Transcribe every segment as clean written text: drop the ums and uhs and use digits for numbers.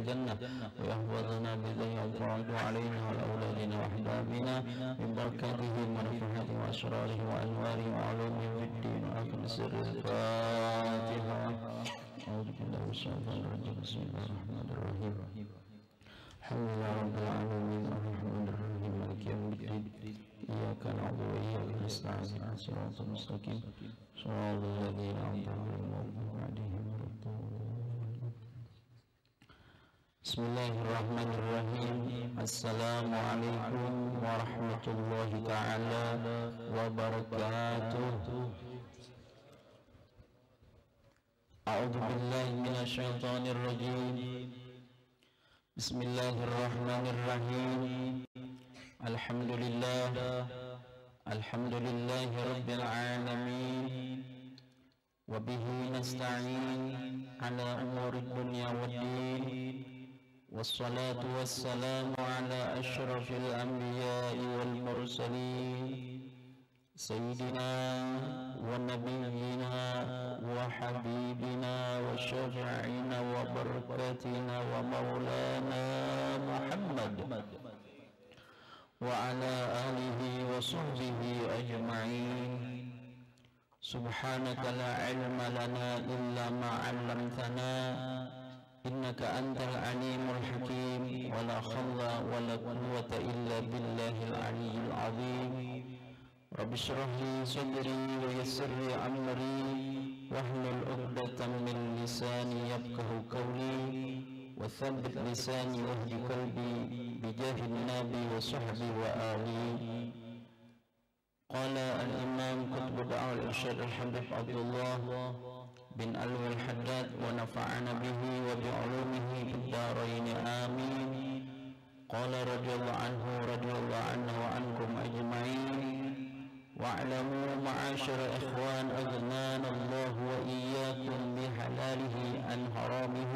الجنة ويحفظنا بذي الفرج علينا وأولادنا وأحبابنا من بركاته ونفحاته وأسراره وأنواره وعلومه في الدين وآخر سر الفاتحة. أعوذ بالله من الشيطان الرجيم. بسم الله الرحمن الرحيم. الحمد لله رب العالمين الرحمن الرحيم مالك يوم الدين إياك نعبد وإياك نستعين اهدنا الصراط المستقيم صراط الذين أنعمت عليهم غير المغضوب عليهم ولا الضالين. بسم الله الرحمن الرحيم. السلام عليكم ورحمة الله تعالى وبركاته. أعوذ بالله من الشيطان الرجيم. بسم الله الرحمن الرحيم. الحمد لله رب العالمين وبه نستعين على أمور الدنيا والدين والصلاة والسلام على أشرف الأنبياء والمرسلين سيدنا ونبينا وحبيبنا وشفيعنا وبركتنا ومولانا محمد وعلى آله وصحبه أجمعين. سبحانك لا علم لنا إلا ما علمتنا إنك أنت العليم الحكيم ولا حول ولا قوة إلا بالله العلي العظيم. رب اشرح لي صدري ويسر لي أمري واحلل عقدة من لساني يفقهوا قولي وثبت لساني واهد قلبي بجاه النبي وصحبه وآله. قال الإمام قطب دعوة الإرشاد الحبيب عبد الله بن علوي الحداد ونفعنا به وبعلومه في الدارين آمين. قال رضي الله عنه وعنكم أجمعين. واعلموا معاشر إخوان أغنانا الله وإياكم بحلاله عن حرامه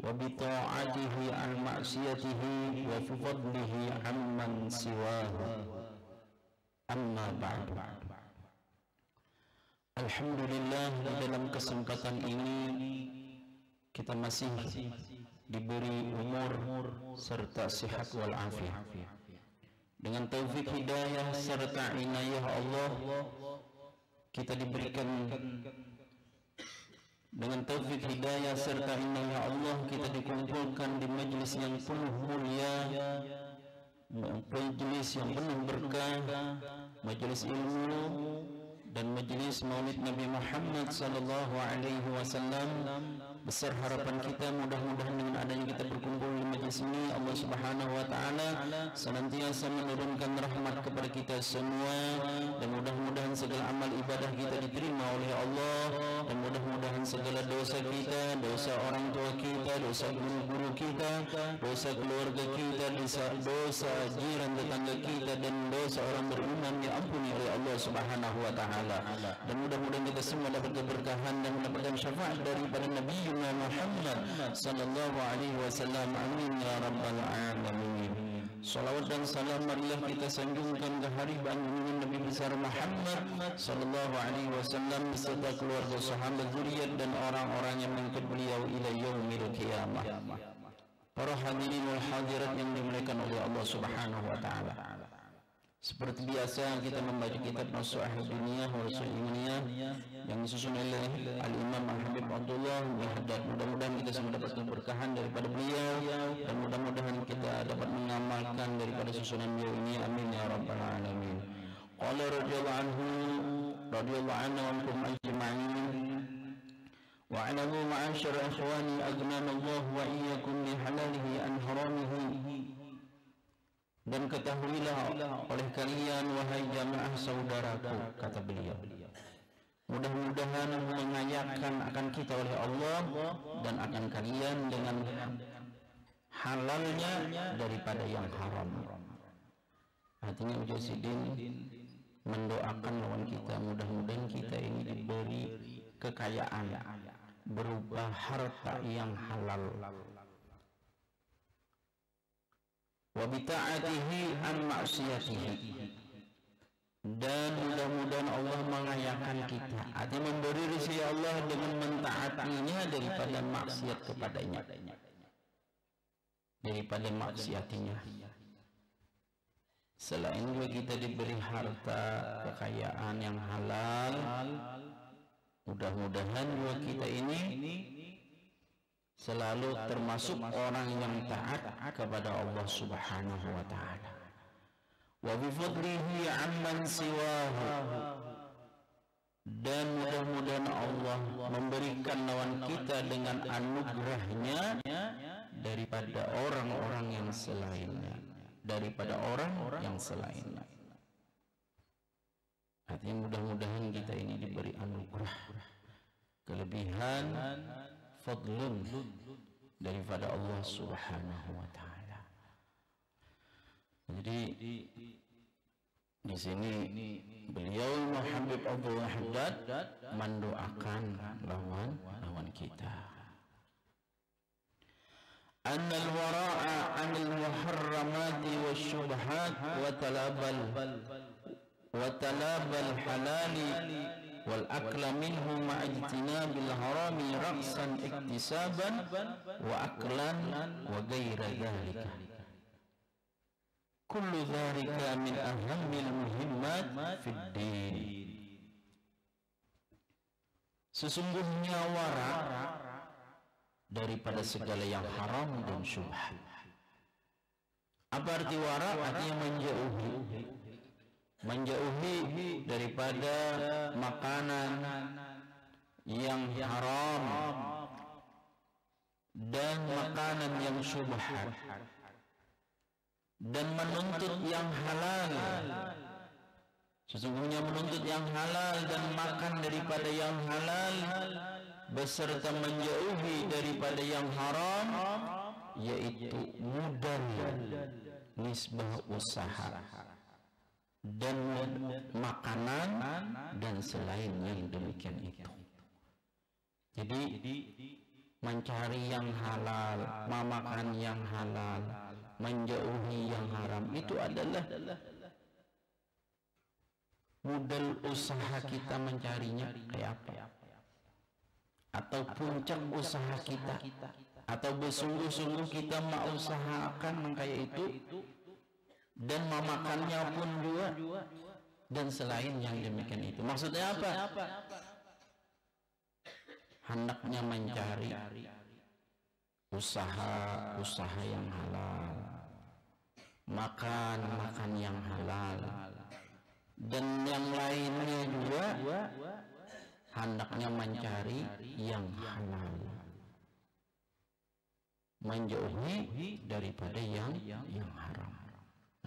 وبطاعته عن معصيته وبفضله عمن سواه. أما بعد. Alhamdulillah, di dalam kesempatan ini kita masih diberi umur serta sehat walafiat. Dengan taufik hidayah serta inayah Allah kita diberikan. Dengan taufik hidayah serta inayah Allah kita dikumpulkan di majlis yang penuh mulia, majlis yang penuh berkah, majlis ilmu dan majlis Maulid Nabi Muhammad sallallahu alaihi wasallam. Besar harapan kita mudah-mudahan dengan adanya kita berkumpul di majlis ini Allah Subhanahu wa taala senantiasa menurunkan rahmat kepada kita semua, dan mudah-mudahan segala amal ibadah kita diterima oleh Allah, dan mudah-mudahan segala dosa kita, dosa orang tua kita, dosa guru-guru kita, dosa keluarga kita, dosa jiran tetangga kita, dan dosa orang beriman diampuni oleh Allah Subhanahu wa taala. Dan mudah-mudahan kita semua dapat keberkahan dan mendapatkan syafaat daripada Nabi Muhammad sallallahu alaihi wasallam. Amin ya rabbal alamin. Salawat dan salam marilah kita sanjungkan ke hariban Nabi besar Muhammad sallallahu alaihi wasallam beserta keluarga, sahabat, zuriat dan orang-orang yang mengikut beliau ila yaumil qiyamah. Para hadirin wal hadirat yang dimuliakan oleh Allah Subhanahu wa taala. Seperti biasa kita membaca kitab Nasuhah Dunia wa Imaniyah yang disusun oleh Al-Imam Al-Habib Abdullah bin Haddad. Mudah-mudahan kita semua dapat keberkahan daripada beliau, dan mudah-mudahan kita dapat mengamalkan daripada susunan beliau ini. Amin ya rabbal alamin. Qala radhiyallahu anhu ankum ajma'in. Wa'alamu ma'asyara ikhwani aghnana Allah wa iyyakum bi halalihi an haramihi. Dan ketahuilah oleh kalian wahai jamaah saudaraku, kata beliau, mudah-mudahan mengayakan akan kita oleh Allah dan akan kalian dengan halalnya daripada yang haram. Artinya Ujasidin mendoakan lawan kita, mudah-mudahan kita ini diberi kekayaan berupa harta yang halal, wa bita'atihi an ma'siyatihi, dan mudah-mudahan Allah mengayakan kita, artinya memberi rizki Allah dengan mentaatinya daripada maksiat kepadanya. daripada maksiatinya. Selain juga kita diberi harta kekayaan yang halal, mudah-mudahan juga kita ini selalu termasuk orang yang taat kepada Allah Subhanahu wa ta'ala. Wa bifadlihi amman siwahu, dan mudah-mudahan Allah memberikan lawan kita dengan anugerahnya daripada orang-orang yang selainnya, daripada orang yang selainnya. Artinya mudah-mudahan kita ini diberi anugerah, kelebihan, fadlun daripada Allah Subhanahu wa ta'ala. Jadi di sini beliau Habib Abdul Haddad mendoakan lawan kita. Annal wara'a 'anil muharramati wasyubhat wa talabal halali wal akla minhu ma'ajtinabil harami ra'san iktisaban wa aklan wa ghaira dhalika. Kullu dhalika min ahammil muhimmat fid din. Sesungguhnya wara daripada segala yang haram dan syubhat. Apa arti wara? Artinya menjauhi daripada makanan yang haram dan makanan yang syubhat, dan menuntut yang halal. Sesungguhnya menuntut yang halal dan makan daripada yang halal beserta menjauhi daripada yang haram, yaitu modal, nisbah usaha, dan makanan dan selain yang demikian itu. Jadi mencari yang halal, memakan yang halal, menjauhi yang haram, itu adalah modal usaha kita mencarinya kayak apa, atau puncak usaha kita, atau bersungguh-sungguh kita mau usahakan kayak itu, dan memakannya pun juga, dan selain yang demikian itu. Maksudnya apa? Hendaknya mencari usaha yang halal, makan yang halal, dan yang lainnya juga hendaknya mencari yang halal, menjauhi daripada yang haram.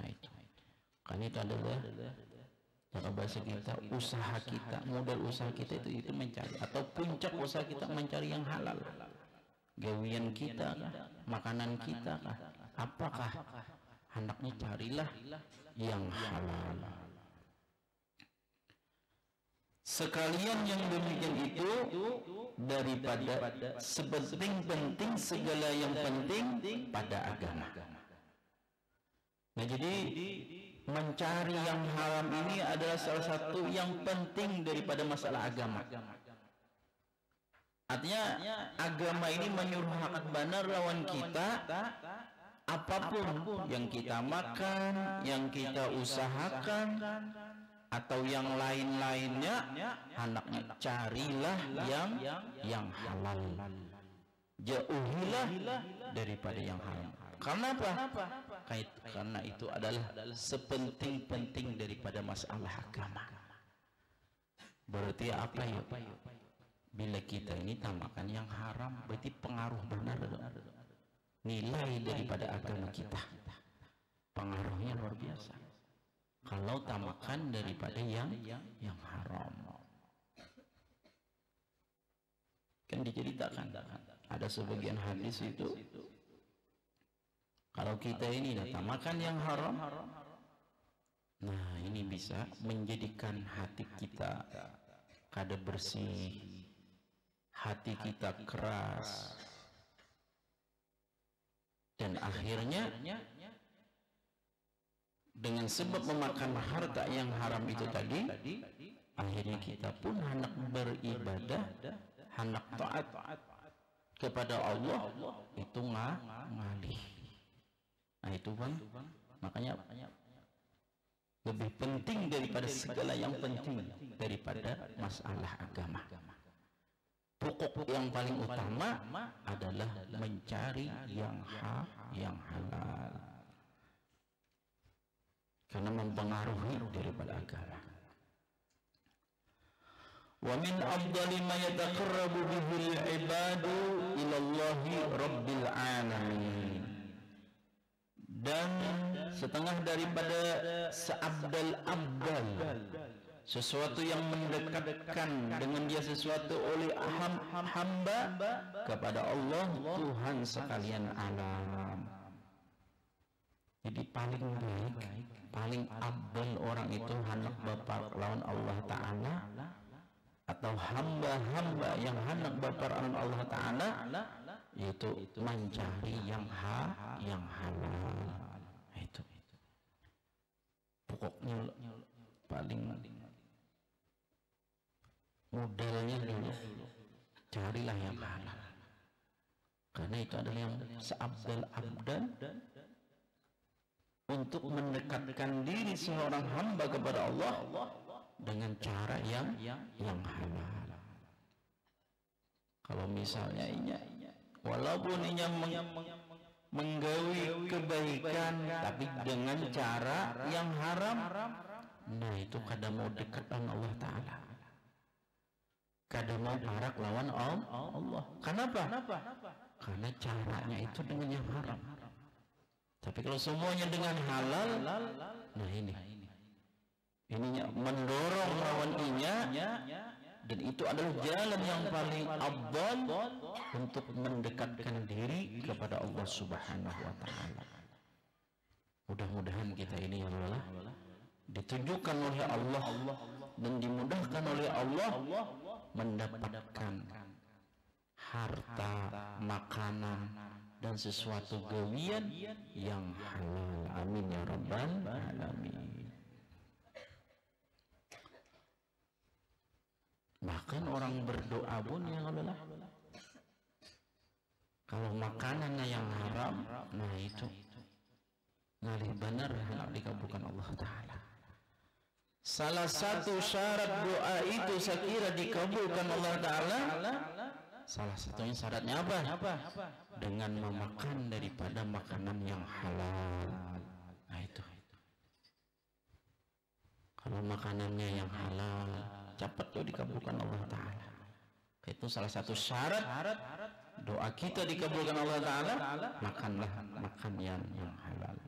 Nah itu kan, itu adalah cara bahasa kita, usaha kita, modal usaha kita itu mencari, atau puncak usaha kita mencari yang halal. Gawian kita kah, makanan kita kah, apakah, hendaknya carilah yang halal. Sekalian yang demikian itu daripada sepenting-penting segala yang penting pada agama. Nah, jadi mencari yang haram ini adalah salah satu yang penting daripada masalah agama. Artinya agama ini menyuruh hakikat benar lawan kita, apapun yang kita makan, yang kita usahakan, atau yang lain-lainnya, hendaknya carilah yang halal, jauhilah daripada yang haram. Karena apa? Karena itu adalah sepenting-penting daripada masalah agama. Berarti apa ya? Bila kita ini tamakan yang haram, berarti pengaruh benar nilai daripada agama kita, pengaruhnya luar biasa. Kalau tamakan daripada yang haram, kan diceritakan ada sebagian hadis itu, kalau kita ini tamakan yang haram, nah ini bisa menjadikan hati kita kada bersih, hati kita keras, dan akhirnya dengan sebab memakan harta yang haram itu tadi, akhirnya kita pun hendak beribadah, hendak taat kepada Allah itu ngalih. Nah itu bang, makanya lebih penting daripada segala yang penting daripada masalah agama. Pokok yang paling utama adalah mencari yang halal, karena mempengaruhi daripada agama. Wa min afdali ma yataqarrabu bihi al-ibadu ila Allahi rabbil alamin. Dan setengah daripada seabdal-abdal, sesuatu yang mendekatkan dengan dia sesuatu oleh hamba kepada Allah Tuhan sekalian alam. Jadi paling baik, paling abdal orang itu hendak bapak lawan Allah Ta'ala, atau hamba-hamba yang hendak bapak lawan Allah Ta'ala, yaitu mencari yang halal. Itu pokoknya paling modalnya dulu carilah yang halal, karena itu adalah yang seabdal-abdal untuk mendekatkan diri seorang hamba kepada Allah dengan cara yang halal. Kalau misalnya walaupun inya menggawi kebaikan tapi dengan cara yang haram, nah itu kada mau dekat dengan Allah Ta'ala, kada mau parak lawan Allah. Kenapa? Karena caranya itu dengan yang haram. Tapi kalau semuanya dengan halal, nah ininya mendorong lawan inya, dan itu adalah jalan yang paling afdal untuk mendekatkan diri kepada Allah Subhanahu wa Ta'ala. Mudah-mudahan kita ini ya Allah ditunjukkan oleh Allah dan dimudahkan oleh Allah mendapatkan harta, makanan dan sesuatu gawian yang halal. Amin ya rabbal alamin. Bahkan orang berdoa pun yang Allah, kalau makanannya yang haram, nah itu ngalih benar hendak dikabulkan Allah Ta'ala. Salah satu syarat doa itu saya kira dikabulkan Allah Ta'ala, salah satunya syaratnya apa? Dengan memakan daripada makanan yang halal. Nah itu, kalau makanannya yang halal cepat tuh dikabulkan Allah Ta'ala. Itu salah satu syarat doa kita dikabulkan Allah Ta'ala. Makanlah makan yang halal.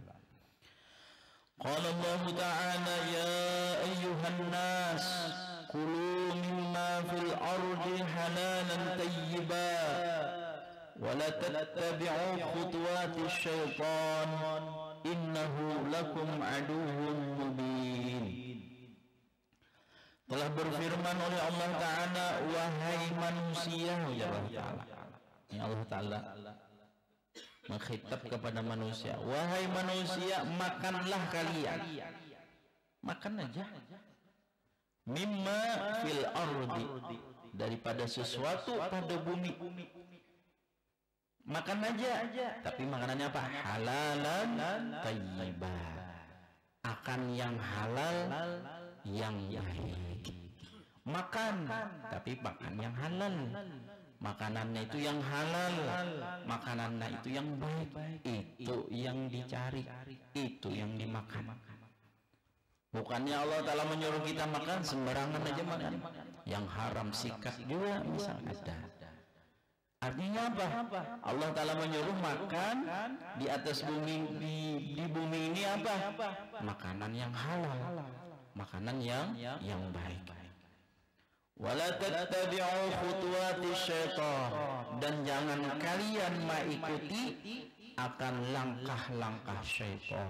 Qala Allah Ta'ala ya ayyuhan nas kulu mimma fil ardi halalan tayyiba wa la tattabi'u khutuwati syaitan innahu lakum aduwwun mubin. Telah berfirman oleh Allah Ta'ala, wahai manusia, ya Allah Ta'ala. Ya Allah Ta'ala mengkhitab kepada manusia, wahai manusia, makanlah kalian. Makan aja. Mimma fil ardi, daripada sesuatu pada bumi. Makan aja. Tapi makanannya apa? Halalan thayyibah. Akan yang halal, yang baik. Makan, tapi makan yang halal. Makanannya itu yang halal, makanannya itu yang baik. Itu yang dicari, itu yang dimakan. Bukannya Allah Ta'ala menyuruh kita makan sembarangan aja makan. Yang haram sikat juga misalnya ada. Artinya apa? Allah Ta'ala menyuruh makan di atas bumi, di bumi ini apa? Makanan yang halal, makanan yang baik. Wala tattabi'u khutuwati syaitan, dan jangan kalian mengikuti akan langkah-langkah syaitan.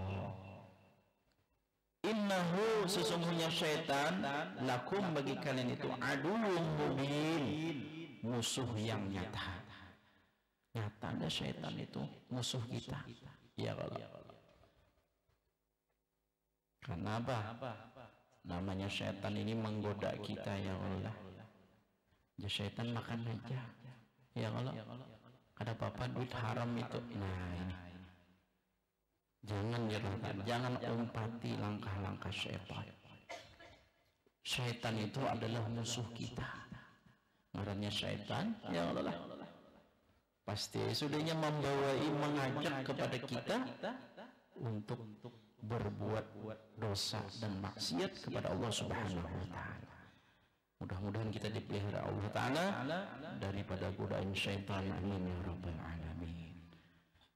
Innahu, sesungguhnya syaitan, lakum, bagi kalian itu aduwwun mubin, musuh yang nyata. Nyata ada syaitan itu musuh kita. Ya Allah. Kenapa? Namanya syaitan ini menggoda kita ya Allah. Ya syaitan makan aja. Ya Allah. Ada apa-apa duit haram itu. Nah ini. Jangan umpati langkah-langkah syaitan. Syaitan itu adalah musuh kita. Marahnya syaitan, ya Allah, pasti sudahnya mengajak kepada kita untuk berbuat dosa dan maksiat kepada Allah Subhanahu wa taala. Mudah-mudahan kita dipelihara Allah taala daripada godaan syaitan. Amin ya rabbal alamin.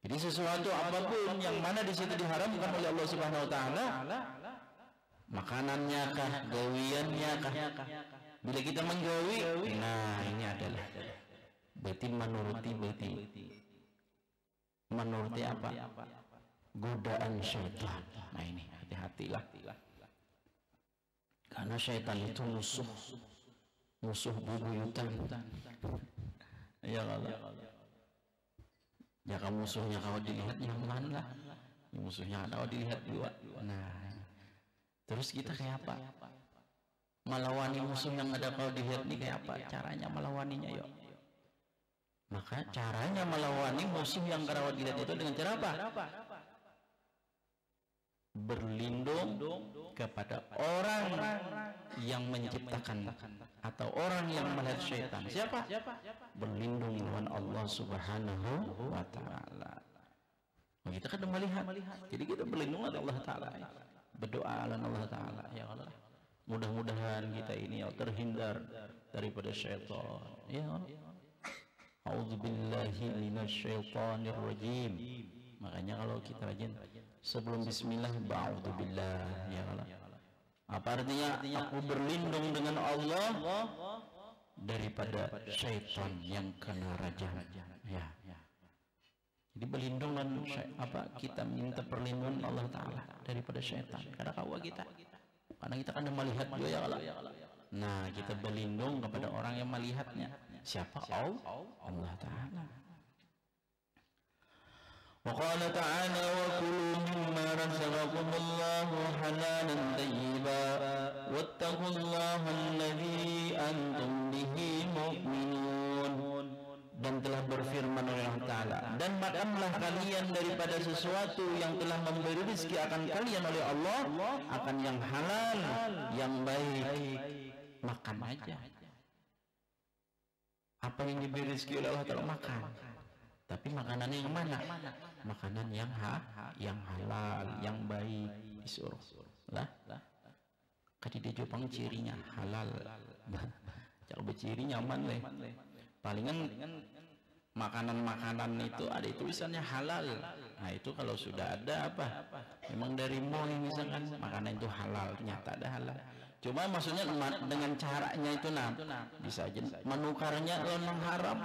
Jadi sesuatu apapun yang mana di situ diharamkan oleh Allah Subhanahu wa taala, makanannya kah, gawiannya kah, bila kita menggawi, nah ini adalah berarti menuruti apa? Godaan syaitan. Nah ini hati-hatilah, karena syaitan itu musuh bubuyutan. Ya Allah, jika musuhnya kau dilihat nyaman lah, musuhnya kau dilihat dua. Nah terus kita kayak apa? Melawani musuh yang ada kau dilihat ini kayak apa? Caranya melawaninya yuk. Maka caranya melawani musuh yang kau dilihat itu dengan cara apa? Berlindung kepada orang yang menciptakan atau orang yang melihat syaitan. Siapa? Berlindung dengan Allah Subhanahu wa taala. Kita kan melihat. Jadi kita berlindung dengan Allah taala. Berdoa ala Allah taala, ya Allah, mudah-mudahan kita ini terhindar daripada syaitan. Ya Allah. A'udzubillahi minasyaitonir rajim. Makanya kalau kita rajin sebelum bismillah ba'udzubillah, ya Allah. Apa artinya? Aku berlindung dengan Allah daripada syaitan yang kena rajam. Ya. Jadi berlindung dan apa, kita minta perlindungan Allah taala daripada syaitan karena kawa kita. Karena kita kan melihat juga ya Allah. Nah, kita berlindung kepada orang yang melihatnya. Siapa? Allah taala. Wa qala ta'ala wa kulu mimma razaqakumullahu halalan tayyiban wattaqullaha alladzi antum bihi mu'minun. Dan telah berfirman oleh Allah Ta'ala, dan makanlah kalian daripada sesuatu yang telah memberi rezeki akan kalian oleh Allah, akan yang halal, yang baik. Makan aja. Apa yang diberi rezeki oleh Allah Ta'ala makan. Tapi makanannya yang mana? Makanan yang halal, yang baik. Disuruh lah. Kadi dia Jepang cirinya halal. Kalau berciri nyaman deh. Palingan makanan-makanan itu ada tulisannya halal. Nah itu kalau sudah ada apa? Memang dari mall misalkan makanan itu halal, ternyata ada halal. Cuma maksudnya dengan caranya itu bisa aja menukarnya dengan haram.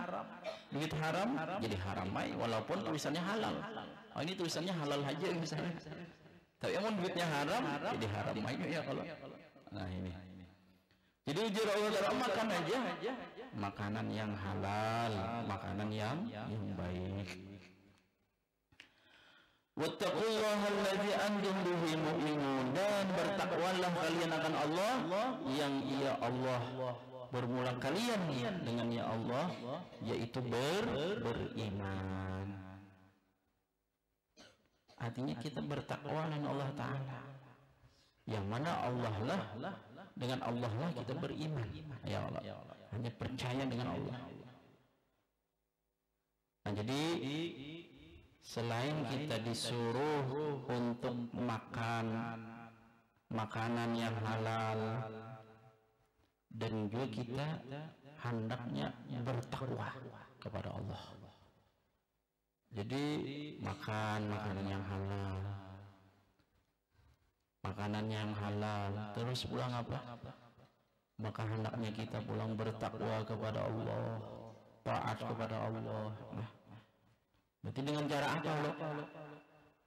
Begitu haram jadi haram walaupun tulisannya halal. Oh ini tulisannya halal aja misalnya. Tapi yang duitnya haram jadi haram ya kalau. Nah ini. Jadi ujar Allah makan aja makanan yang halal, makanan yang baik. Wattaqullaha alladzi antum bihi mu'minun, dan bertakwalah kalian akan Allah yang ia Allah bermula kalian dengan ya Allah, yaitu beriman. Artinya kita bertakwa dengan Allah Ta'ala, yang mana Allah lah, dengan Allah lah kita beriman. Ya Allah, hanya percaya dengan Allah. Nah, jadi selain kita disuruh untuk makan makanan yang halal, dan juga kita hendaknya bertakwa kepada Allah. Jadi makan makanan yang halal, makanan yang halal, terus pulang apa? Maka hendaknya kita pulang bertakwa kepada Allah, taat kepada Allah. Nah, berarti dengan cara apa loh?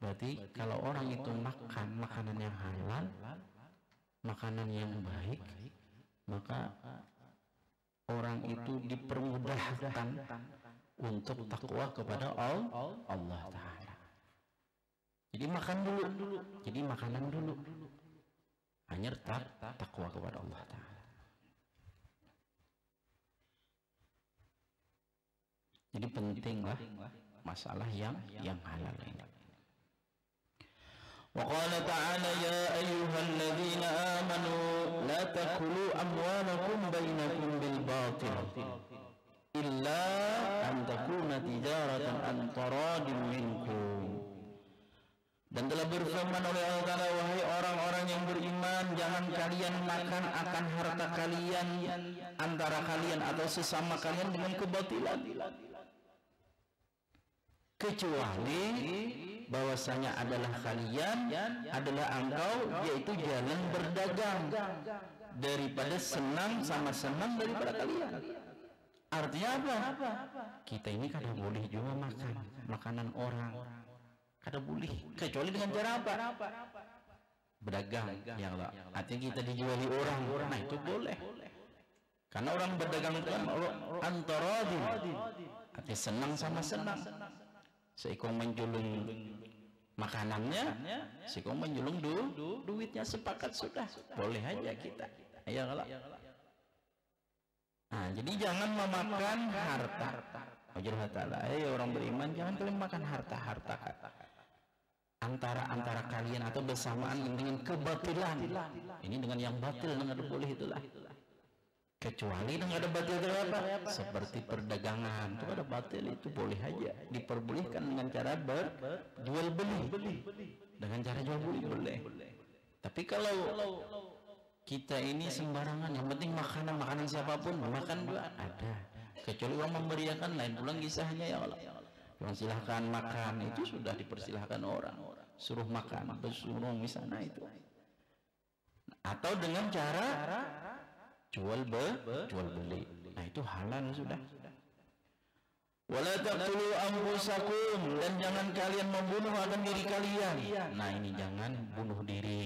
Berarti kalau orang itu makan makanan yang halal, makanan yang baik, maka orang itu dipermudahkan untuk takwa kepada Allah Ta'ala. Jadi makan dulu, jadi makanan dulu, hanya takwa kepada Allah Ta'ala. Jadi penting lah masalah yang halal ini. Wa qala ta'ala ya ayyuhalladzina amanu la takulu amwalakum bainakum bil batil illa an takuna tijaratan an taradin minkum. Dan telah berfirman oleh Allah Ta'ala, wahai orang-orang yang beriman, jangan kalian makan akan harta kalian antara kalian atau sesama kalian dengan kebatilan, kecuali bahwasanya adalah kalian adalah engkau, yaitu jalan berdagang, daripada senang sama senang daripada kalian. Artinya apa? Kita ini kada boleh juga makan makanan orang, kada boleh, kecuali dengan cara apa? Berdagang, ya Allah. Artinya kita dijuali orang, nah itu boleh. Karena orang berdagang itu kan antaradin, artinya senang sama senang. Seikong menjulung makanannya, seikong menjulung duitnya, sepakat sudah, boleh aja kita, ya Allah. Nah, jadi jangan memakan harta. Allah Ta'ala, orang beriman jangan kalian makan harta antara kalian atau bersamaan dengan kebatilan. Ini dengan yang batil, dengan boleh itulah. Kecuali dengan ada batil itu apa? Seperti perdagangan itu ada batil, itu boleh aja diperbolehkan dengan cara berjual beli. Dengan cara jual beli boleh. Tapi kalau kita ini sembarangan, yang penting makanan siapapun makan juga ada. Kecuali orang memberiakan, lain pulang kisahnya, ya Allah. Yang silahkan makan itu sudah dipersilahkan orang, suruh makan, bersuruh misalnya itu. Atau dengan cara jual beli, nah itu halal sudah. Wala taqtulu anfusakum, dan jangan kalian membunuh akan diri kalian. Nah ini jangan bunuh diri,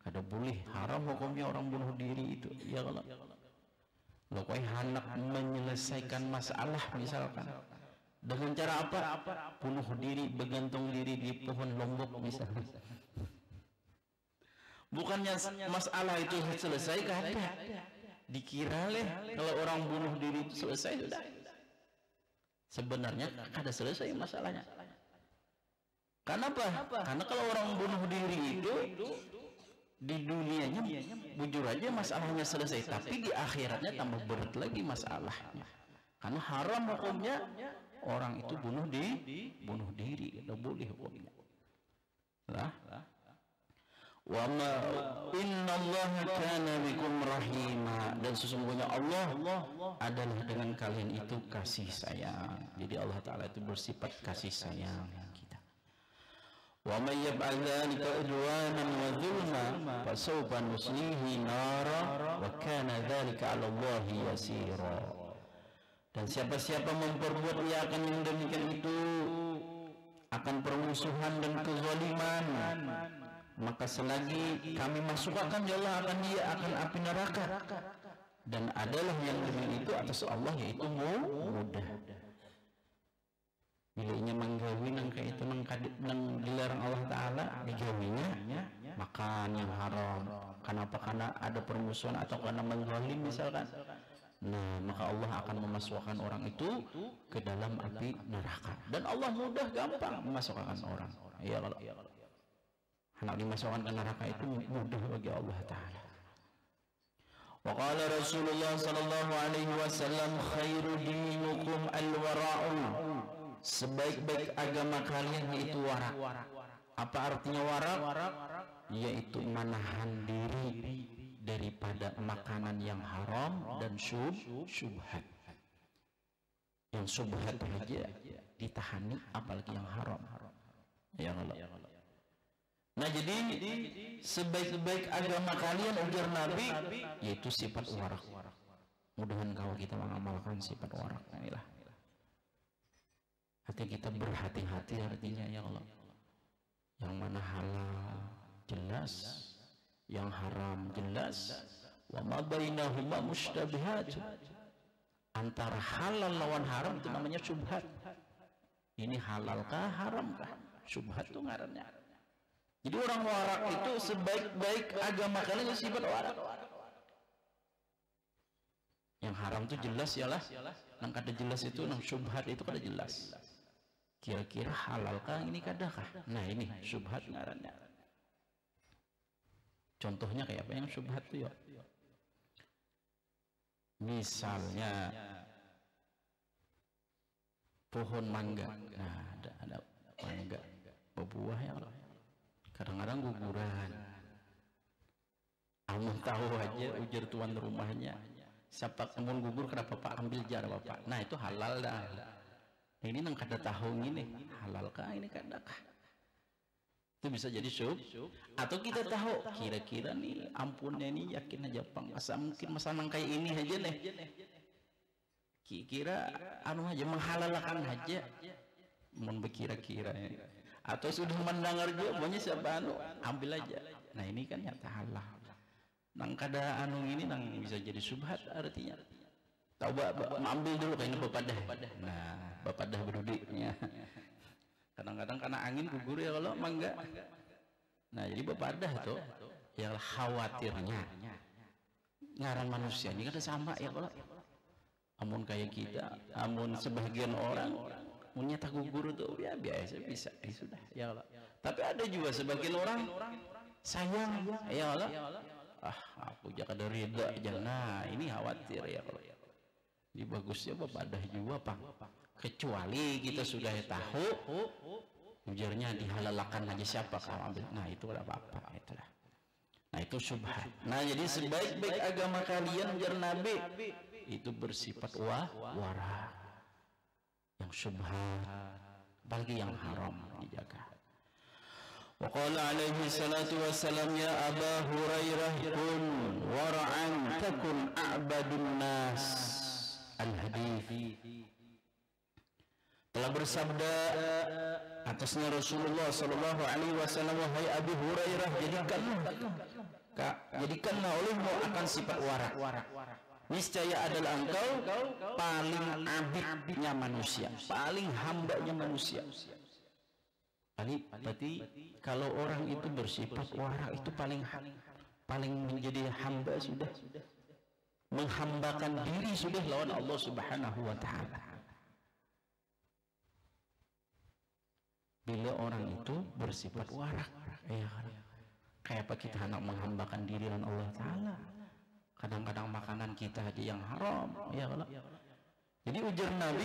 kada boleh, haram hukumnya orang bunuh diri itu, ya Allah. Lo kau hendak menyelesaikan masalah misalkan dengan cara apa? Bunuh diri, bergantung diri di pohon lombok misalnya. Bukannya masalah itu selesai, kada. Dikira kalau orang bunuh diri itu selesai sudah. Sebenarnya kada selesai masalahnya. Kenapa? Karena kalau orang bunuh diri itu di dunianya bujur aja masalahnya selesai, tapi di akhiratnya tambah berat lagi masalahnya. Karena haram hukumnya orang itu bunuh diri, tidak boleh hukumnya. Lah. Wa ma innallaha kana bikum rahima, dan sesungguhnya Allah adalah dengan kalian itu kasih sayang. Jadi Allah Ta'ala itu bersifat kasih sayang kita. Wa may yaf'al dzalika udwanan wa dzulma fasawfa nuslihi nara wa kana dzalika 'ala Allahi yasira. Dan siapa-siapa memperbuat ia akan yang demikian itu akan permusuhan dan kezaliman, maka selagi kami masukkan ya Allah akan dia akan api neraka, dan adalah yang demikian itu atas Allah yaitu mudah. Bilanya menggawi nang kayak itu nang dilarang Allah Ta'ala, digawinya makan yang haram. Kenapa? Karena ada permusuhan atau karena mengzalim misalkan. Nah, maka Allah akan memasukkan orang itu ke dalam api neraka, dan Allah mudah gampang memasukkan orang. Ya Allah. Hendak dimasukkan ke neraka itu mudah bagi Allah Ta'ala. Wa qala Rasulullah sallallahu alaihi wasallam, khairu dinukum al-wara'u, sebaik-baik agama kalian yaitu warak. Apa artinya warak? Yaitu menahan diri daripada makanan yang haram dan syubhat. Yang syubhat aja ditahani, apalagi yang haram. Ya Allah. Nah jadi sebaik-baik agama kalian ujar Nabi yaitu sifat warak. Mudah-mudahan kalau kita mengamalkan sifat warak inilah. Hati kita berhati-hati artinya, ya Allah. Yang mana halal jelas, yang haram jelas. Wa ma bainahuma mushtabihat. Antara halal lawan haram itu namanya syubhat. Ini halalkah haramkah? Syubhat itu ngarannya. Jadi orang warak itu sebaik-baik agama kalian sifat warak. Yang haram itu jelas ya lah. Nang kada jelas itu, nang syubhat itu kada jelas. Kira-kira halalkah ini kadakah? Nah ini syubhat ngarannya. Contohnya kayak apa yang syubhat itu ya? Misalnya pohon mangga. Nah ada mangga berbuah ya. Kadang-kadang guguran. Amun tahu aja ujar tuan rumahnya. Siapa kemun gugur kenapa Pak ambil jar Bapak? Nah itu halal dah. Nah, ini nang kada tahu gini halalkah ini kadakah? Itu bisa jadi atau kita tahu kira-kira nih ampunnya nih yakin aja Pang asa mungkin masalah kayak ini aja nih kira anu aja menghalalkan aja mun berkira-kira atau sudah mendengar juga banyak siapa anu ambil aja. Nah ini kan nyata halal nang kada anu ini nang bisa jadi subhat artinya. Tahu ambil dulu kayaknya bapadah. Nah, bapadah berudiknya. Kadang-kadang karena angin gugur ya kalau mangga. Nah, jadi bapadah tuh yang khawatirnya ngaran manusia ini kan sama ya kalau amun kayak kita, amun sebagian orang punya tak gugur tuh ya biasa bisa sudah ya Allah. Tapi ada juga sebagian orang sayang ya Allah. Aku jangan ada rida jangan. Nah, ini khawatir ya kalau. Di bagusnya bapadah juga Pak. Kecuali kita sudah tahu ujarnya dihalalkan aja siapa kalau ambil. Nah itu ada apa-apa itulah. Nah itu syubhat. Nah jadi sebaik-baik agama kalian ujar Nabi itu bersifat wara. Yang syubhat bagi yang haram dijaga. Wa qala alaihi salatu wassalam ya Aba Hurairah kun wara'an takun a'badun nas. Al-Hadith telah bersabda atasnya Rasulullah sallallahu alaihi wasallam, wahai Abu Hurairah, jadikanlah olehmu akan sifat wara. Niscaya adalah engkau paling abidnya manusia, paling hambanya manusia. Berarti kalau orang itu bersifat wara itu paling menjadi hamba sudah. Menghambakan diri sudah lawan Allah Subhanahu wa ta'ala. Bila orang itu bersifat warak ya kan? Kayak apa kita hendak menghambakan diri lawan Allah ta'ala. Kadang-kadang makanan kita aja yang haram ya kan? Jadi ujar Nabi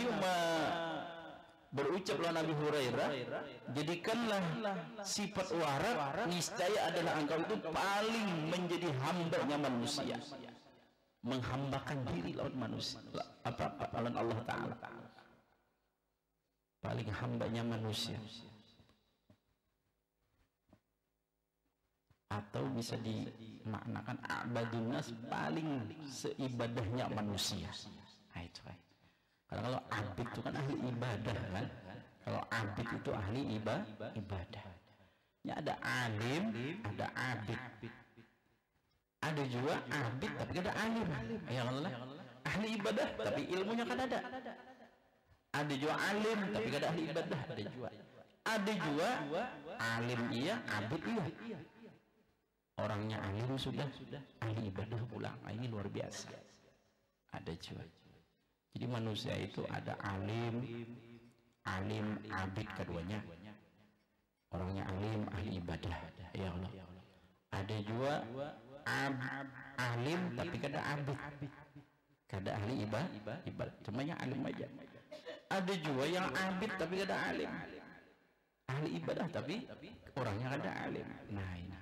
berucap lawan Nabi Hurairah, jadikanlah sifat warak niscaya adalah engkau itu paling menjadi hambanya manusia, menghambakan diri lawan manusia lawan Allah Ta'ala, paling hambanya manusia. Atau bisa dimaknakan abadun nas, paling seibadahnya manusia. Nah itu kalau abid itu kan ahli ibadah kan. Kalau abid itu ahli ibadah. Ya ada alim, ada abid. Ada juga abid tapi ada alim. Ya Allah, ahli ibadah tapi ilmunya kan ada. Ada juga alim tapi ada ahli ibadah, ada juga. Ada juga alim iya, abid iya. Orangnya alim sudah ahli ibadah pulang. Ini luar biasa. Ada juga. Jadi manusia itu ada alim, abid keduanya. Orangnya alim, ahli ibadah. Ya Allah. Ada juga alim tapi kada abid, kada ahli ibadah, cuma yang alim aja. Ada juga yang abid tapi kada alim, ahli ibadah tapi orangnya kada alim. Nah ini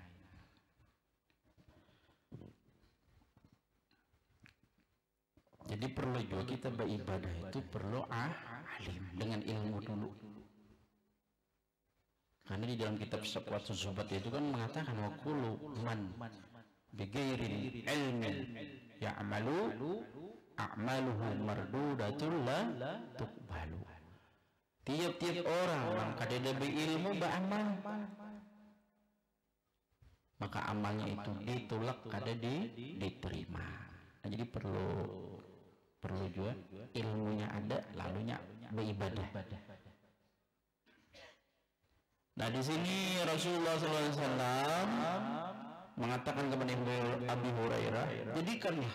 jadi perlu juga kita beribadah itu perlu alim dengan ilmu dulu. Karena di dalam kitab Saqwatus Zubat itu kan mengatakan wa kullu man bighairi ilmin ya'malu a'maluhu mardudatul la tuqbalu. Tiap-tiap orang yang kada berilmu beramal maka amalnya itu ditolak kada diterima. Nah, jadi perlu juga ilmunya ada lalunya beribadah. Nah di sini Rasulullah SAW mengatakan kepada Abu Hurairah, jadikanlah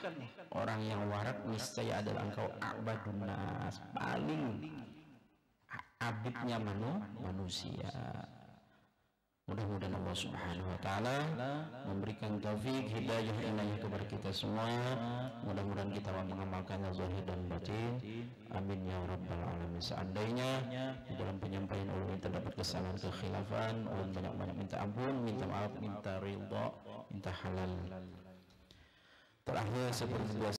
orang yang warak niscaya adalah engkau abadun nas, paling abidnya manusia. Mudah-mudahan Allah Subhanahu wa taala memberikan taufik hidayah inayah kepada kita semua. Mudah-mudahan kita mengamalkannya zahir dan batin. Amin ya rabbal alamin. Seandainya di dalam penyampaian ulun terdapat kesalahan kekhilafan, ulun banyak-banyak minta ampun, minta maaf, minta ridha, minta halal. Terakhir seperti biasa